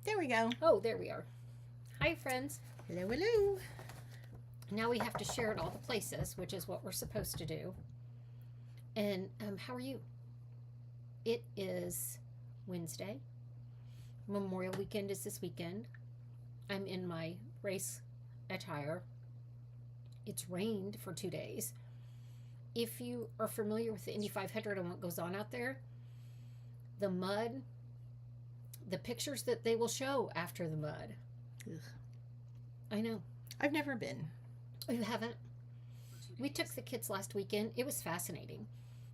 There we go. Oh, there we are. Hi, friends. Hello, hello. Now we have to share it all the places, which is what we're supposed to do. And how are you? It is Wednesday. Memorial Weekend is this weekend. I'm in my race attire. It's rained for 2 days. If you are familiar with the Indy 500 and what goes on out there, the mud, the pictures that they will show after the mud. Ugh. I know. I've never been. Oh, you haven't? We took the kids last weekend. It was fascinating.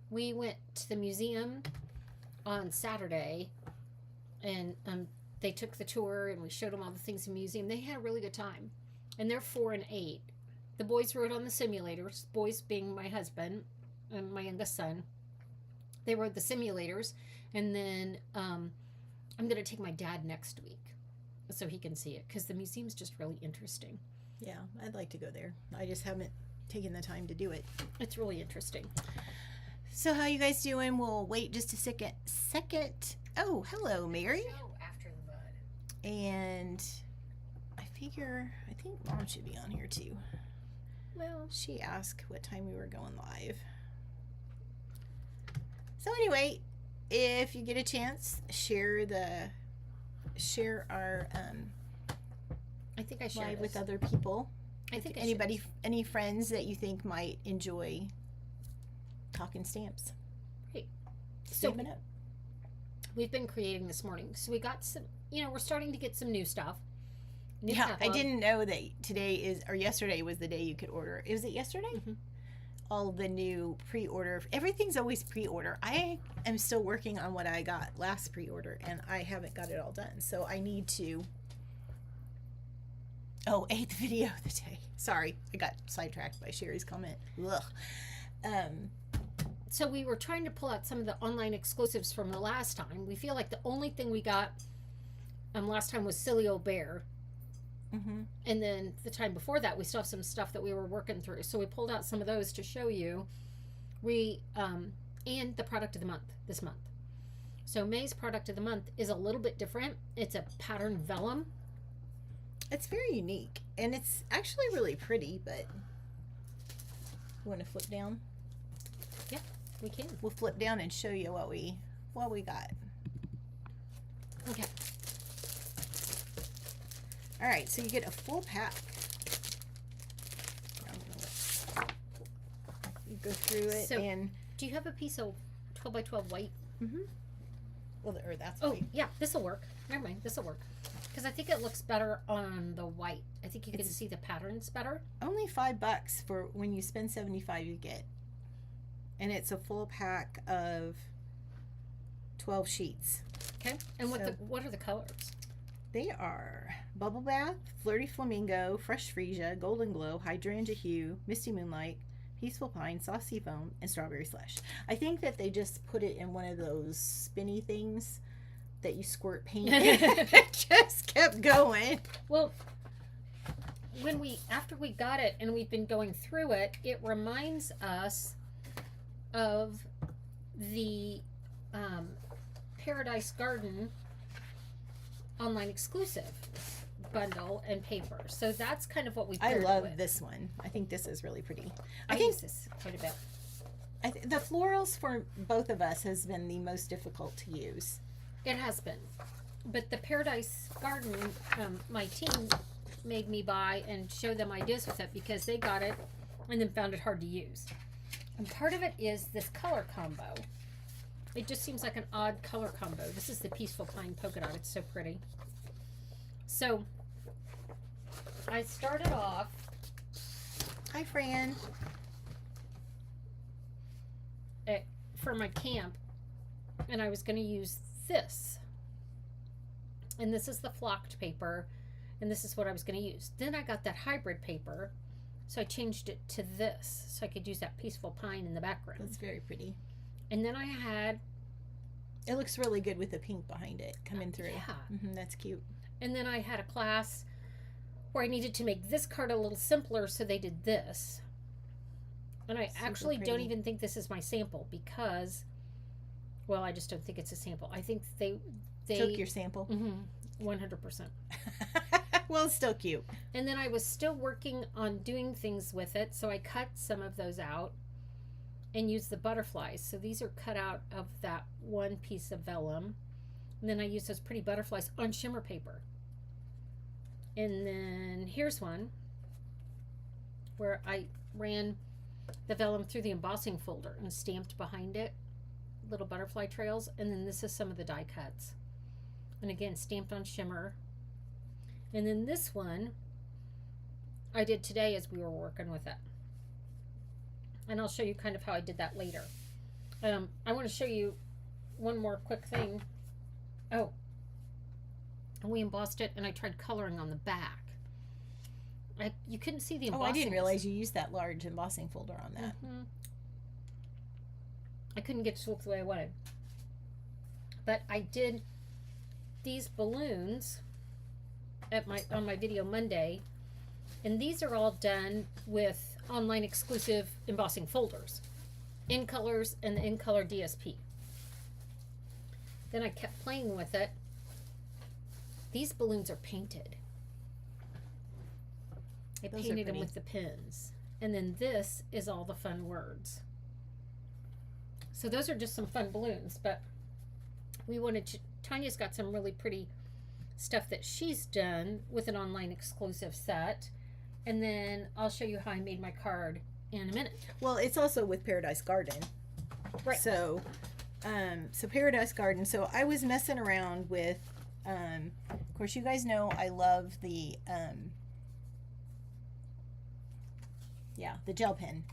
We went to the museum on Saturday, and they took the tour, and we showed them all the things in the museum. They had a really good time. And they're 4 and 8. The boys rode on the simulators, boys being my husband and my youngest son. They rode the simulators, and then I'm going to take my dad next week so he can see it, because the museum's just really interesting. Yeah, I'd like to go there. I just haven't taken the time to do it. It's really interesting. So how you guys doing? We'll wait just a second. Oh, hello, Mary. After the mud. And I think Mom should be on here too. Well, She asked what time we were going live. So anyway, if you get a chance, share our I think I should. live with other people. I think Any friends that you think might enjoy talking stamps. Great. So So we've been creating this morning. So we got some, we're starting to get some new stuff. New yeah, I catalog. didn't know that yesterday was the day you could order. Was it yesterday? Mhm. All the new pre-order. Everything's always pre-order. I am still working on what I got last pre-order, and I haven't got it all done. So I need to. Oh, 8th video of the day. Sorry, I got sidetracked by Sherry's comment. Ugh. So we were trying to pull out some of the online exclusives from the last time. We feel like the only thing we got last time was Silly Old Bear. Mm-hmm. And then the time before that, we still have some stuff that we were working through. So we pulled out some of those to show you. And the product of the month this month. So May's product of the month is a little bit different. It's a pattern vellum. It's very unique, and it's actually really pretty. But you want to flip down? Yeah, we can. We'll flip down and show you what we got. Okay. All right, so you get a full pack. You go through it, So- and Do you have a piece of 12 by 12 white? or that's Oh, white. yeah, this will work. Never mind, this will work. Because I think it looks better on the white. I think you can see the patterns better. Only $5 for when you spend $75 you get, and it's a full pack of 12 sheets. Okay. And So- what are the colors? They are Bubble Bath, Flirty Flamingo, Fresh Freesia, Golden Glow, Hydrangea Hue, Misty Moonlight, Peaceful Pine, Soft Sea Foam, and Strawberry Slush. I think that they just put it in one of those spinny things that you squirt paint in. It just kept going. Well, after we got it and we've been going through it, it reminds us of the Paradise Garden online exclusive bundle and paper. So that's kind of what we I paired love with. this one. I think this is really pretty. I think use this quite a bit. the florals for both of us has been the most difficult to use. It has been. But the Paradise Garden, my team made me buy and show them ideas with it because they got it and then found it hard to use. And part of it is this color combo. It just seems like an odd color combo. This is the Peaceful Pine Polka Dot. It's so pretty. So, I started off. Hi, Fran. For my camp, and I was going to use this. And this is the flocked paper, and this is what I was going to use. Then I got that hybrid paper, so I changed it to this, so I could use that Peaceful Pine in the background. That's very pretty. And then I had, It looks really good with the pink behind it coming through. yeah. That's cute. And then I had a class where I needed to make this card a little simpler, so they did this. And I Super actually don't pretty. even think this is my sample because, well, I just don't think it's a sample. I think they Took your sample. hmm 100%. Well, it's still cute. And then I was still working on doing things with it, so I cut some of those out and used the butterflies. So these are cut out of that one piece of vellum. And then I used those pretty butterflies on shimmer paper. And then here's one where I ran the vellum through the embossing folder and stamped behind it little butterfly trails. And then this is some of the die cuts. And again, stamped on shimmer. And then this one I did today as we were working with it. And I'll show you kind of how I did that later. I want to show you one more quick thing. Oh, we embossed it and I tried coloring on the back. You couldn't see the embossing. Oh, I didn't realize you used that large embossing folder on that. Mm-hmm. I couldn't get it to look the way I wanted. But I did these balloons on my video Monday, and these are all done with online exclusive embossing folders, in colors and the in color DSP. Then I kept playing with it. These balloons are painted. I painted them with the pins. And then this is all the fun words. So those are just some fun balloons, but we wanted to, Tanya's got some really pretty stuff that she's done with an online exclusive set. And then I'll show you how I made my card in a minute. Well, it's also with Paradise Garden. Right. So Paradise Garden. So I was messing around with, of course, you guys know I love the gel pen,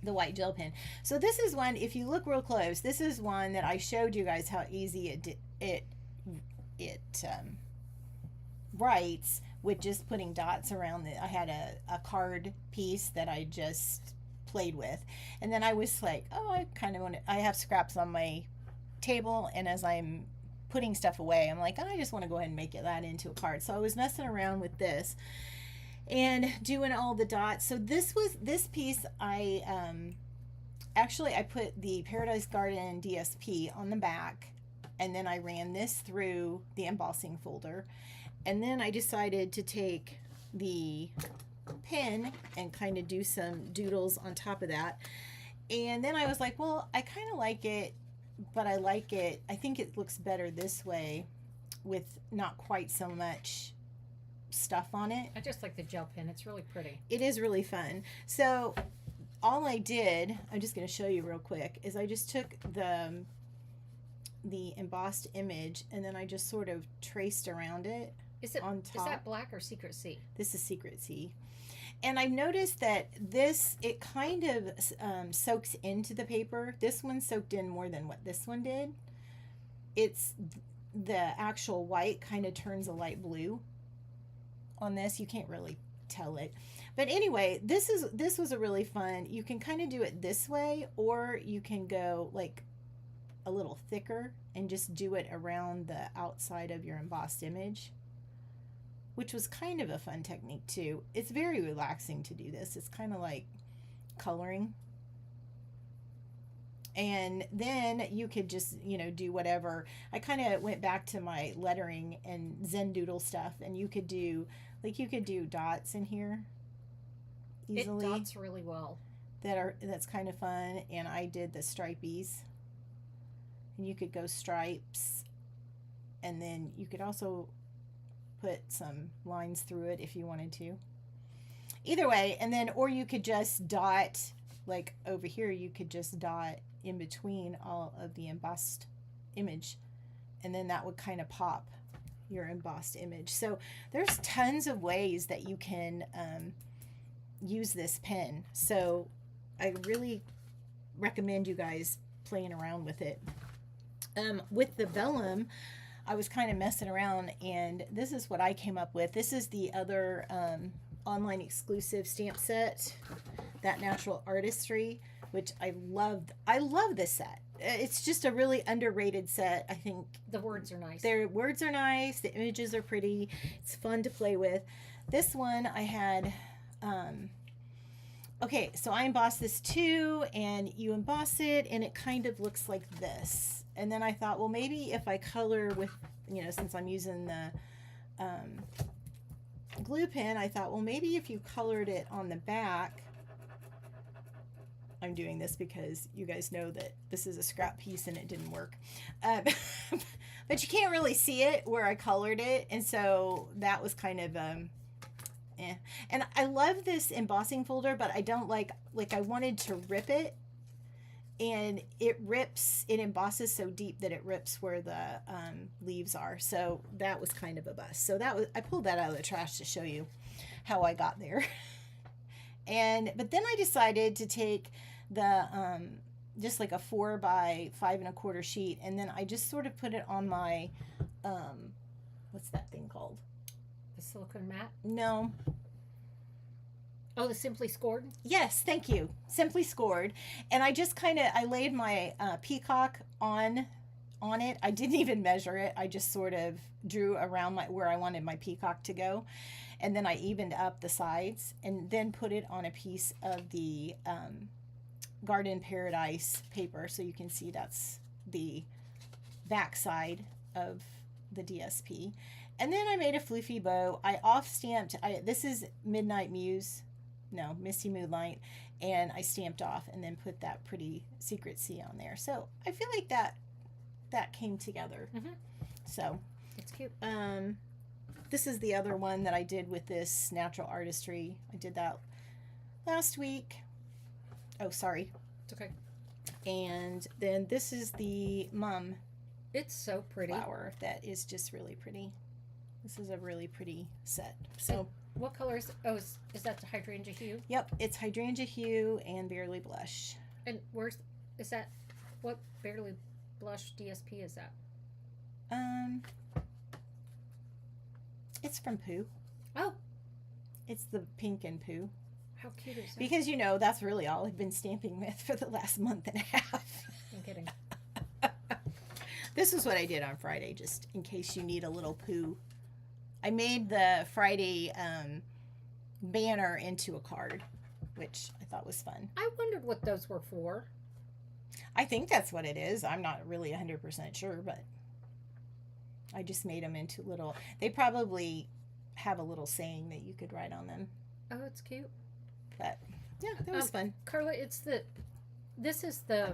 the white gel pen. So this is one, if you look real close, this is one that I showed you guys how easy it writes with just putting dots around it. I had a card piece that I just played with, and then I was like, oh, I kind of want to, I have scraps on my table, and as I'm putting stuff away, I'm like, oh, I just want to go ahead and make that into a card. So I was messing around with this and doing all the dots. So this piece, I actually I put the Paradise Garden DSP on the back, and then I ran this through the embossing folder, and then I decided to take the pen and kind of do some doodles on top of that. And then I was like, well, I kind of like it, but I think it looks better this way with not quite so much stuff on it. I just like the gel pen. It's really pretty. It is really fun. So all I did, I'm just going to show you real quick, is I just took the embossed image, and then I just sort of traced around it. Is it on top? Is that black or Secret C? This is Secret C. And I've noticed that it kind of soaks into the paper. This one soaked in more than what this one did. It's the actual white kind of turns a light blue on this. You can't really tell it. But anyway, this was a really fun. You can kind of do it this way, or you can go like a little thicker and just do it around the outside of your embossed image, which was kind of a fun technique too. It's very relaxing to do this. It's kind of like coloring. And then you could just, do whatever. I kind of went back to my lettering and Zen Doodle stuff, and you could do dots in here easily. It dots really well. That's kind of fun. And I did the stripies. And you could go stripes, and then you could also put some lines through it if you wanted to. Either way, and then, or you could just dot, like over here, you could just dot in between all of the embossed image, and then that would kind of pop your embossed image. So there's tons of ways that you can use this pen. So I really recommend you guys playing around with it. With the vellum, I was kind of messing around, and this is what I came up with. This is the other online exclusive stamp set, That Natural Artistry, which I loved. I love this set. It's just a really underrated set. I think the words are nice. Their words are nice. The images are pretty. It's fun to play with. This one I had. Okay, so I embossed this too, and you emboss it, and it kind of looks like this. And then I thought, well, maybe if I color with since I'm using the glue pen, I thought, well, maybe if you colored it on the back. I'm doing this because you guys know that this is a scrap piece and it didn't work. But you can't really see it where I colored it. And so that was kind of, eh. And I love this embossing folder, but I don't like I wanted to rip it. And it embosses so deep that it rips where the leaves are. So that was kind of a bust. So I pulled that out of the trash to show you how I got there. But then I decided to take the just like a 4 by 5 1/4 sheet, and then I just sort of put it on my what's that thing called? The silicone mat? No. Oh, the Simply Scored? Yes, thank you. Simply Scored. And I just I laid my peacock on it. I didn't even measure it. I just sort of drew around where I wanted my peacock to go. And then I evened up the sides and then put it on a piece of the Garden Paradise paper. So you can see that's the back side of the DSP. And then I made a floofy bow. I off-stamped. This is Misty Moonlight. And I stamped off and then put that pretty Secret Sea on there. So I feel like that came together. Mm-hmm. So it's cute. This is the other one that I did with this Natural Artistry. I did that last week. Oh, sorry. It's okay. And then this is the Mum. It's so pretty. Flower that is just really pretty. This is a really pretty set. So, what colors? Oh, is that the Hydrangea Hue? Yep, it's Hydrangea Hue and Barely Blush. And is that? What Barely Blush DSP is that? It's from Pooh. Oh, it's the pink and Pooh. How cute is that? Because that's really all I've been stamping with for the last month and a half. I'm kidding. This is what I did on Friday, just in case you need a little Pooh. I made the Friday banner into a card, which I thought was fun. I wondered what those were for. I think that's what it is. I'm not really 100% sure, but I just made them into little... They probably have a little saying that you could write on them. Oh, it's cute. But, yeah, that was fun. Carla, this is the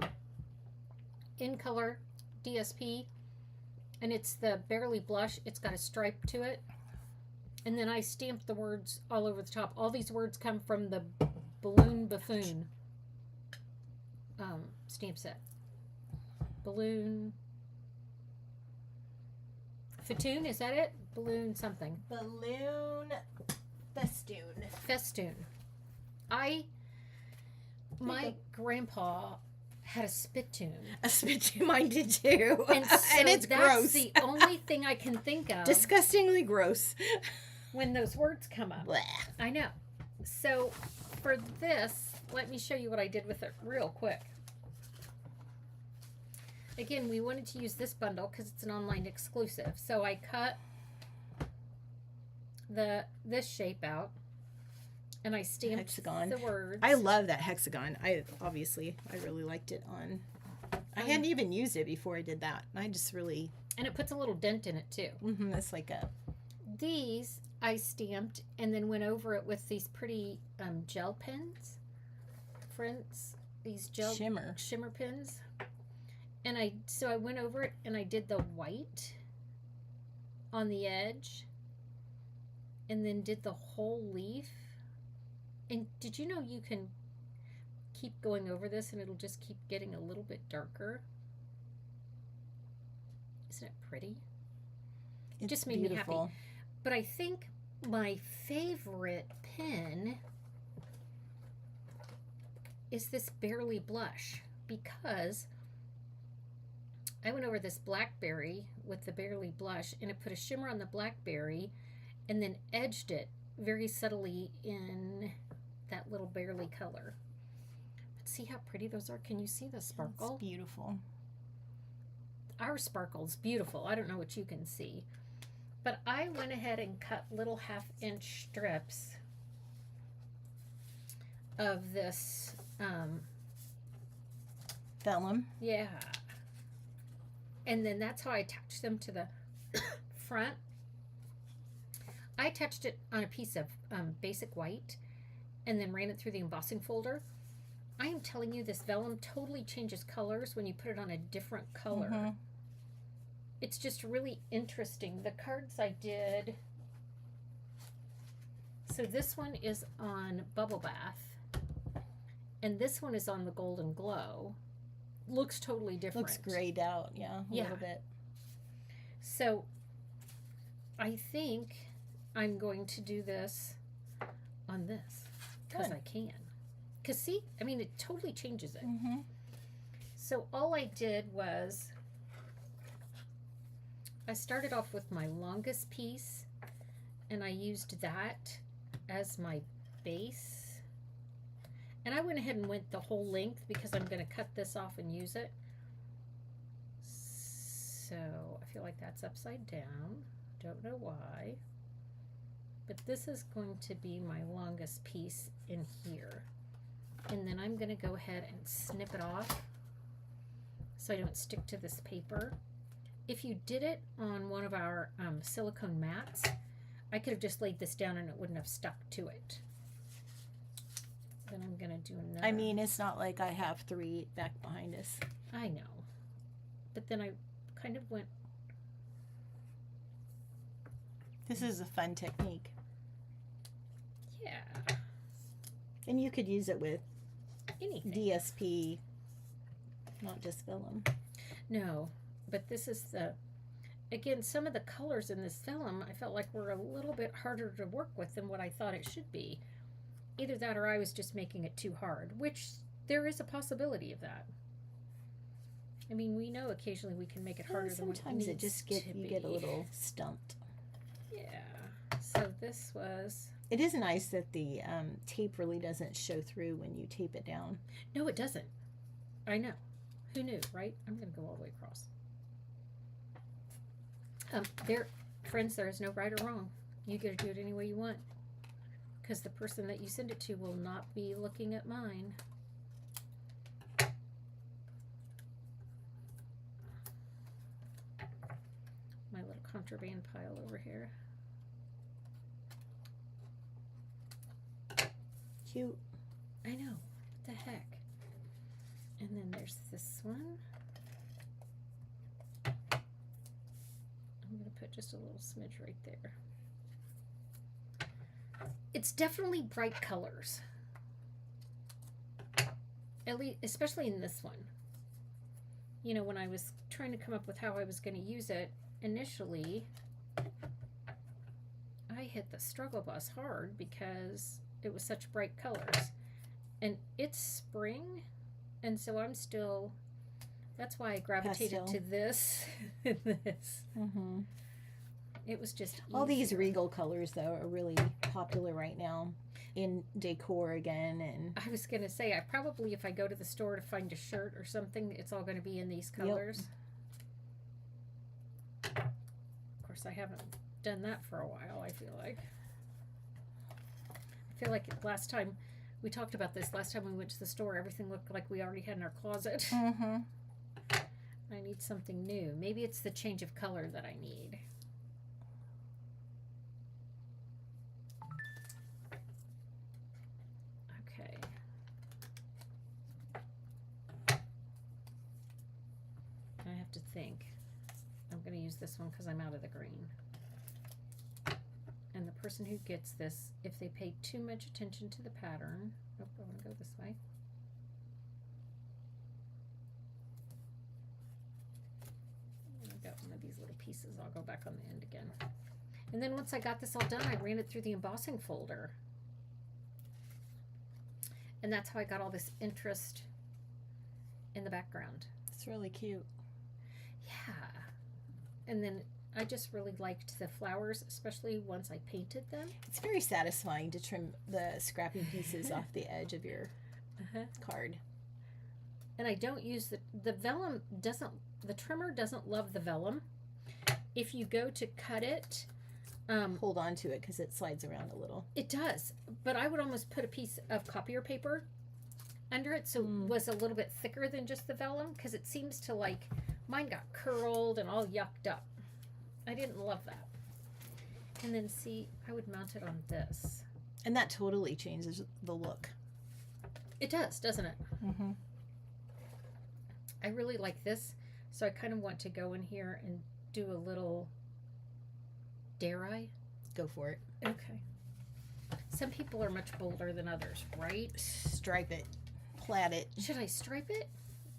In Color DSP, and it's the Barely Blush. It's got a stripe to it. And then I stamped the words all over the top. All these words come from the Balloon Buffoon stamp set. Balloon Festoon, is that it? Balloon something. Balloon Festoon. Festoon. My grandpa had a spittoon. A spittoon, mine did too. And, so and it's that's gross. the only thing I can think of. Disgustingly gross. When those words come up. Blech. I know. So for this, let me show you what I did with it real quick. Again, we wanted to use this bundle because it's an online exclusive. So I cut this shape out and I stamped hexagon. the words. I love that hexagon. I really liked it on. I hadn't even used it before I did that. I just really... And it puts a little dent in it too. Mm-hmm, it's like a... These I stamped and then went over it with these pretty gel pens. Friends, these gel shimmer pens. And I went over it and I did the white on the edge and then did the whole leaf. And did you know you can keep going over this and it'll just keep getting a little bit darker? Isn't it pretty? It just made me happy. But I think my favorite pen is this Barely Blush because I went over this blackberry with the Barely Blush and it put a shimmer on the blackberry and then edged it very subtly in that little Barely color. But see how pretty those are? Can you see the sparkle? It's beautiful. Our sparkle's beautiful. I don't know what you can see. But I went ahead and cut little 1/2-inch strips of this Vellum. Yeah. And then that's how I attached them to the front, I attached it on a piece of basic white and then ran it through the embossing folder. I am telling you, this vellum totally changes colors when you put it on a different color. Mm-hmm. It's just really interesting. The cards I did, so this one is on Bubble Bath, and this one is on the Golden Glow. Looks totally different. Looks grayed out, a little bit. So I think I'm going to do this on this because I can. Because see, I mean, it totally changes it. Mm-hmm. So all I did was I started off with my longest piece, and I used that as my base. And I went ahead and went the whole length because I'm going to cut this off and use it. So I feel like that's upside down. Don't know why. But this is going to be my longest piece in here. And then I'm going to go ahead and snip it off so I don't stick to this paper. If you did it on one of our silicone mats, I could have just laid this down and it wouldn't have stuck to it. Then I'm going to do another. I mean, it's not like I have 3 back behind us. I know. But then I kind of went. This is a fun technique. Yeah. And you could use it with Anything. DSP, not just vellum. No, but this is the, again, some of the colors in this vellum I felt like were a little bit harder to work with than what I thought it should be. Either that or I was just making it too hard, which there is a possibility of that. I mean, we know occasionally we can make it harder than what it needs sometimes it just you get a little stumped. Yeah. So this was. It is nice that the tape really doesn't show through when you tape it down. No, it doesn't. I know. Who knew, right? I'm going to go all the way across. Friends, there is no right or wrong. You get to do it any way you want. Because the person that you send it to will not be looking at mine. My little contraband pile over here. Cute. I know. What the heck? And then there's this one. I'm going to put just a little smidge right there. It's definitely bright colors. At least, especially in this one. You know, when I was trying to come up with how I was going to use it, initially, I hit the struggle bus hard because it was such bright colors. And it's spring, and so I'm still, that's why I gravitated Pastel. to this and this. Mm-hmm. It was just All these easier. regal colors, though, are really popular right now in decor again. And I was going to say, I probably, if I go to the store to find a shirt or something, it's all going to be in these colors. Of course, I haven't done that for a while, I feel like. I feel like last time, we talked about this, last time we went to the store, everything looked like we already had in our closet. Mm-hmm. I need something new. Maybe it's the change of color that I need. Okay. I have to think. I'm going to use this one because I'm out of the green. And the person who gets this, if they pay too much attention to the pattern, nope, I want to go this way. I got one of these little pieces. I'll go back on the end again. And then once I got this all done, I ran it through the embossing folder. And that's how I got all this interest in the background. It's really cute. Yeah. And then I just really liked the flowers, especially once I painted them. It's very satisfying to trim the scrappy pieces off the edge of your card. And I don't use the vellum doesn't, the trimmer doesn't love the vellum. If you go to cut it, Hold on to it because it slides around a little. it does. But I would almost put a piece of copier paper under it so it was a little bit thicker than just the vellum, because it seems to, like, mine got curled and all yucked up. I didn't love that. And then see, I would mount it on this. And that totally changes the look. It does, doesn't it? Mm-hmm. I really like this, so I kind of want to go in here and do a little, dare I? Go for it. Okay. Some people are much bolder than others, right? Stripe it. Plait it. Should I stripe it?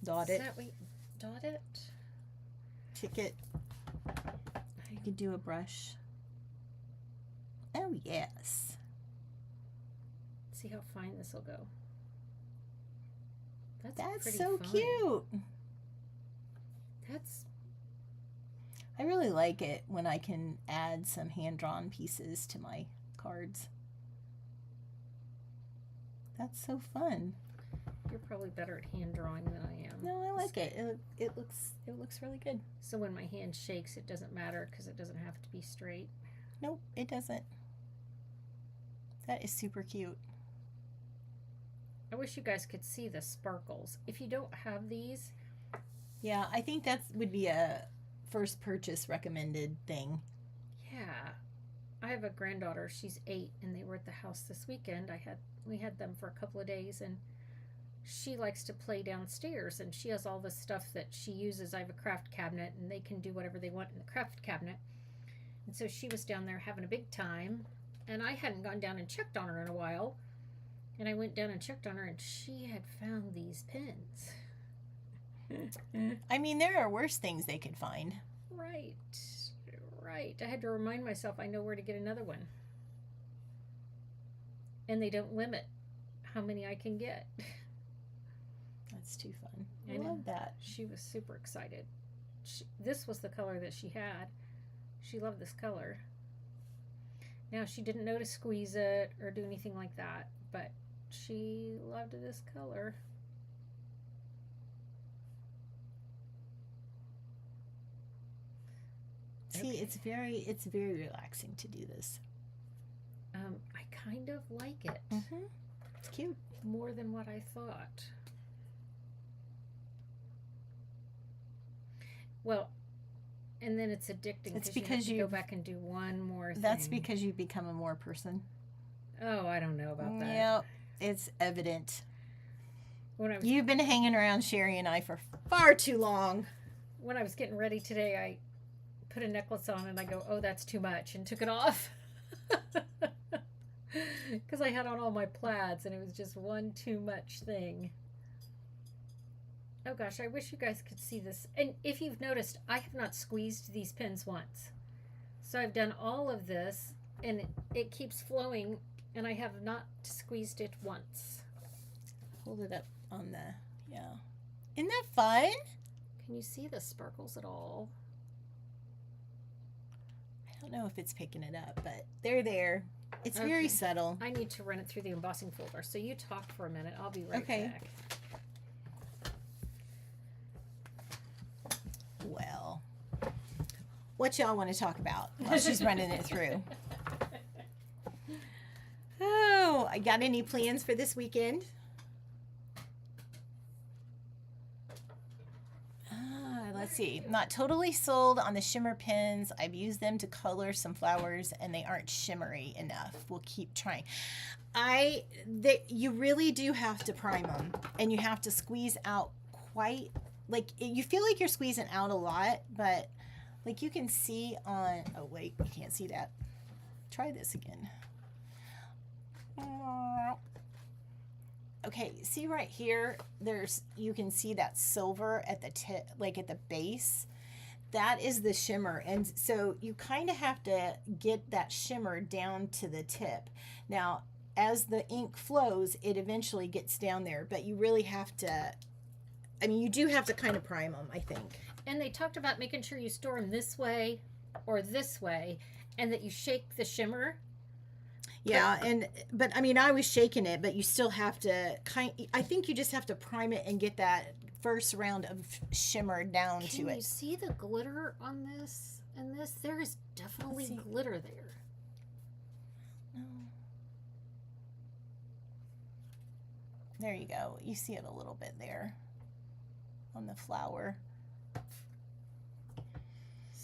Dot Is it. that way? Dot it? Tick it. You could do a brush. Oh, yes. See how fine this will go. That's pretty so fine. cute. That's I really like it when I can add some hand-drawn pieces to my cards. That's so fun. You're probably better at hand drawing than I am. No, I like it. It looks really good. So when my hand shakes, it doesn't matter because it doesn't have to be straight. Nope, it doesn't. That is super cute. I wish you guys could see the sparkles. If you don't have these, Yeah, I think that would be a first purchase recommended thing. yeah. I have a granddaughter. She's 8, and they were at the house this weekend. We had them for a couple of days, and she likes to play downstairs, and she has all this stuff that she uses. I have a craft cabinet, and they can do whatever they want in the craft cabinet. And so she was down there having a big time, and I hadn't gone down and checked on her in a while. And I went down and checked on her, and she had found these pins. I mean, there are worse things they could find. Right. I had to remind myself I know where to get another one. And they don't limit how many I can get. That's too fun. I I know. love that. She was super excited. This was the color that she had. She loved this color. Now, she didn't know to squeeze it or do anything like that, but she loved this color. See, Okay. it's very relaxing to do this. I kind of like it Mm-hmm. It's cute. more than what I thought. Well, and then it's addicting It's because because you you- have to go back and do one more thing. That's because you've become a more person. Oh, I don't know about that. Yep, it's evident. When I was You've been hanging around Sherry and I for far too long. when I was getting ready today, I put a necklace on and I go, oh, that's too much, and took it off. Because I had on all my plaids and it was just one too much thing. Oh gosh, I wish you guys could see this. And if you've noticed, I have not squeezed these pins once. So I've done all of this and it keeps flowing and I have not squeezed it once. Hold it up on the, yeah. Isn't that fun? Can you see the sparkles at all? I don't know if it's picking it up, but they're there. It's very Okay. subtle. I need to run it through the embossing folder. So you talk for a minute. I'll be right Okay. back. Well, what y'all want to talk about while she's running it through? Oh, I got any plans for this weekend? Let's see. Not totally sold on the shimmer pins. I've used them to color some flowers and they aren't shimmery enough. We'll keep trying. You really do have to prime them and you have to squeeze out quite, like you feel like you're squeezing out a lot, but like you can see on, oh wait, you can't see that. Try this again. Okay, see right here, you can see that silver at the tip, like at the base. That is the shimmer. And so you kind of have to get that shimmer down to the tip. Now, as the ink flows, it eventually gets down there, but you really have to, I mean, you do have to kind of prime them, I think. And they talked about making sure you store them this way or this way and that you shake the shimmer. Yeah, but I mean, I was shaking it, but you still have to I think you just have to prime it and get that first round of shimmer down to Can you it. see the glitter on this and this? There is definitely Let's see. glitter there. No. There you go. You see it a little bit there on the flower.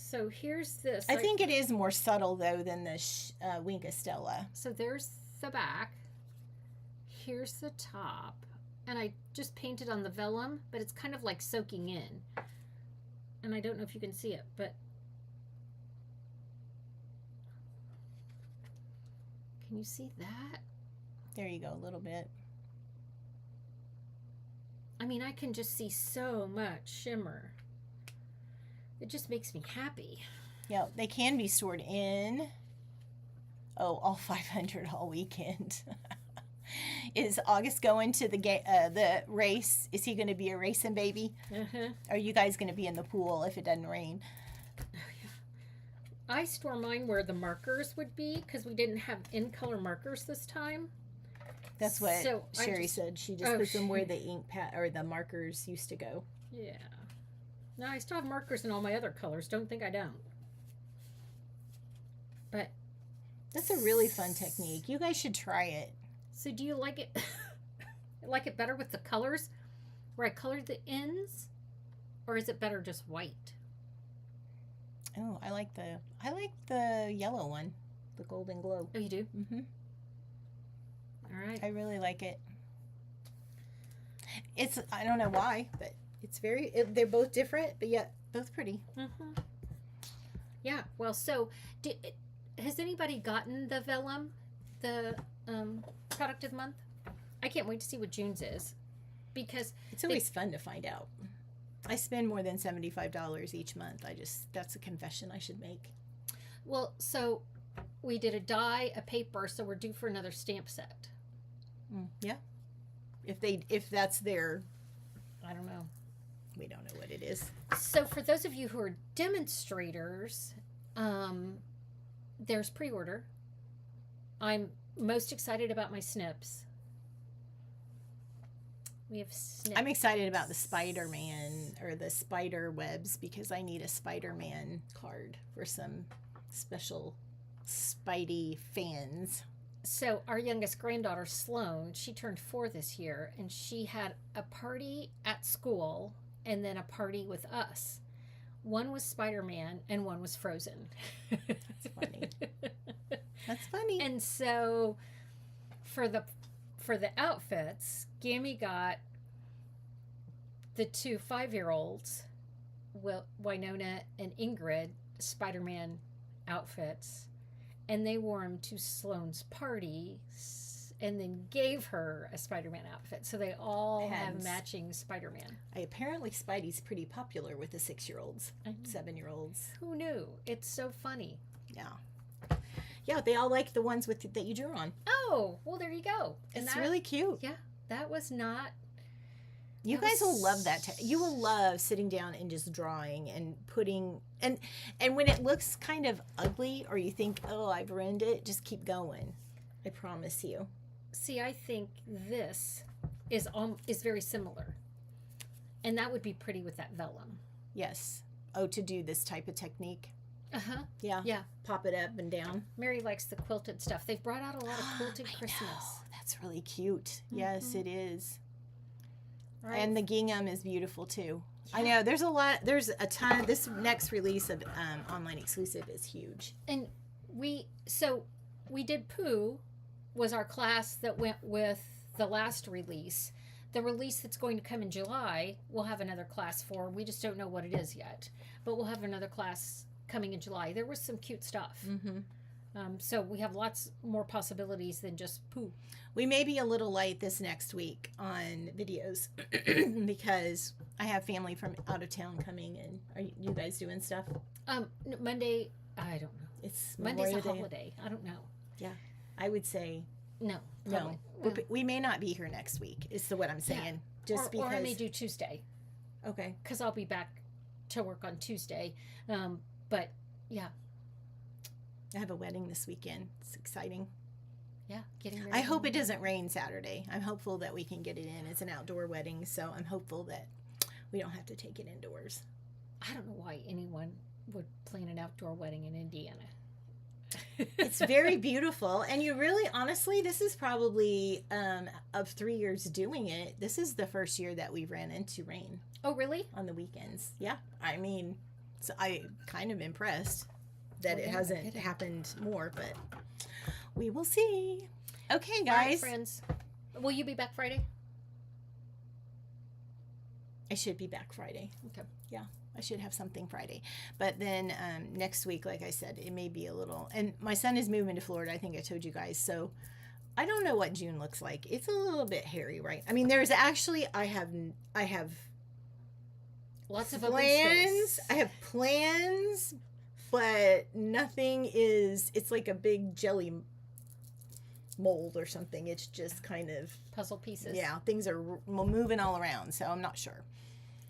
So here's this. I think it is more subtle though than the Winka Stella. So there's the back. Here's the top. And I just painted on the vellum, but it's kind of like soaking in. And I don't know if you can see it, but can you see that? There you go, a little bit. I mean, I can just see so much shimmer. It just makes me happy. Yeah, they can be stored in. Oh, all 500 all weekend. Is August going to the race? Is he going to be a racing baby? Uh-huh. Are you guys going to be in the pool if it doesn't rain? I store mine where the markers would be because we didn't have in-color markers this time. That's what So Sherry said. She just puts them where the ink pad or the markers used to go. Yeah. No, I still have markers in all my other colors. Don't think I don't. But that's a really fun technique. You guys should try it. So do you like it? Like it better with the colors, where I colored the ends, or is it better just white? Oh, I like the yellow one, the golden glow. Oh, you do? Mm-hmm. All right. I really like it. I don't know why, but it's they're both different, but yet both pretty. Mm-hmm. Yeah. Well, so has anybody gotten the vellum, the product of the month? I can't wait to see what June's is, because it's always fun to find out. I spend more than $75 each month. That's a confession I should make. Well, so we did a die, a paper, so we're due for another stamp set. Yeah. If that's their, I don't know. We don't know what it is. So for those of you who are demonstrators, there's pre-order. I'm most excited about my snips. We have snips. I'm excited about the Spider-Man or the spider webs because I need a Spider-Man card for some special Spidey fans. So our youngest granddaughter, Sloan, she turned 4 this year, and she had a party at school and then a party with us. One was Spider-Man and one was Frozen. That's funny. That's funny. And so for the outfits, Gammy got the 2 5-year-olds, Winona and Ingrid, Spider-Man outfits, and they wore them to Sloane's party and then gave her a Spider-Man outfit. So they all have matching Spider-Man. Apparently Spidey's pretty popular with the 6-year-olds, 7-year-olds. Who knew? It's so funny. Yeah. Yeah, they all like the ones that you drew on. Oh, well, there you go. And it's really cute. Yeah, that was not... You guys will love that. You will love sitting down and just drawing and putting... And when it looks kind of ugly or you think, oh, I've ruined it, just keep going. I promise you. See, I think this is very similar. And that would be pretty with that vellum. Yes. Oh, to do this type of technique. Uh-huh. Yeah. Yeah. Pop it up and down. Mary likes the quilted stuff. They've brought out a lot of quilted Christmas. Know. That's really cute. Mm-hmm. Yes, it is. Right. And the gingham is beautiful too. Yeah. I know. There's a ton. This next release of online exclusive is huge. And we did Pooh was our class that went with the last release. The release that's going to come in July, we'll have another class for. We just don't know what it is yet. But we'll have another class coming in July. There was some cute stuff. Mm-hmm. So we have lots more possibilities than just Pooh. We may be a little light this next week on videos because I have family from out of town coming in. Are you guys doing stuff? Monday, I don't know. It's Monday's a holiday. I don't know. Yeah, I would say no. Probably. No, we may not be here next week. Is what I'm saying. Yeah. Just because. Or I may do Tuesday. Okay. Because I'll be back to work on Tuesday. But yeah. I have a wedding this weekend. It's exciting. Yeah, getting ready. I hope it doesn't rain Saturday. I'm hopeful that we can get it in. It's an outdoor wedding, so I'm hopeful that we don't have to take it indoors. I don't know why anyone would plan an outdoor wedding in Indiana. It's very beautiful, and you really, honestly, this is probably of 3 years doing it. This is the first year that we ran into rain. Oh, really? On the weekends. Yeah. I mean, So I'm kind of impressed that Well, it yeah, hasn't it- happened more, but we will see. Okay, All right, guys. friends. Will you be back Friday? I should be back Friday. Okay. Yeah, I should have something Friday. But then next week, like I said, it may be a little. And my son is moving to Florida. I think I told you guys. So I don't know what June looks like. It's a little bit hairy, right? I mean, there's actually I have Lots of open plans. space. I have plans, but nothing is. It's like a big jelly mold or something. It's just kind of Puzzle pieces. yeah. Things are moving all around, so I'm not sure.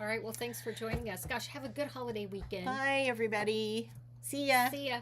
All right. Well, thanks for joining us. Gosh, have a good holiday weekend. Bye, everybody. See ya. See ya.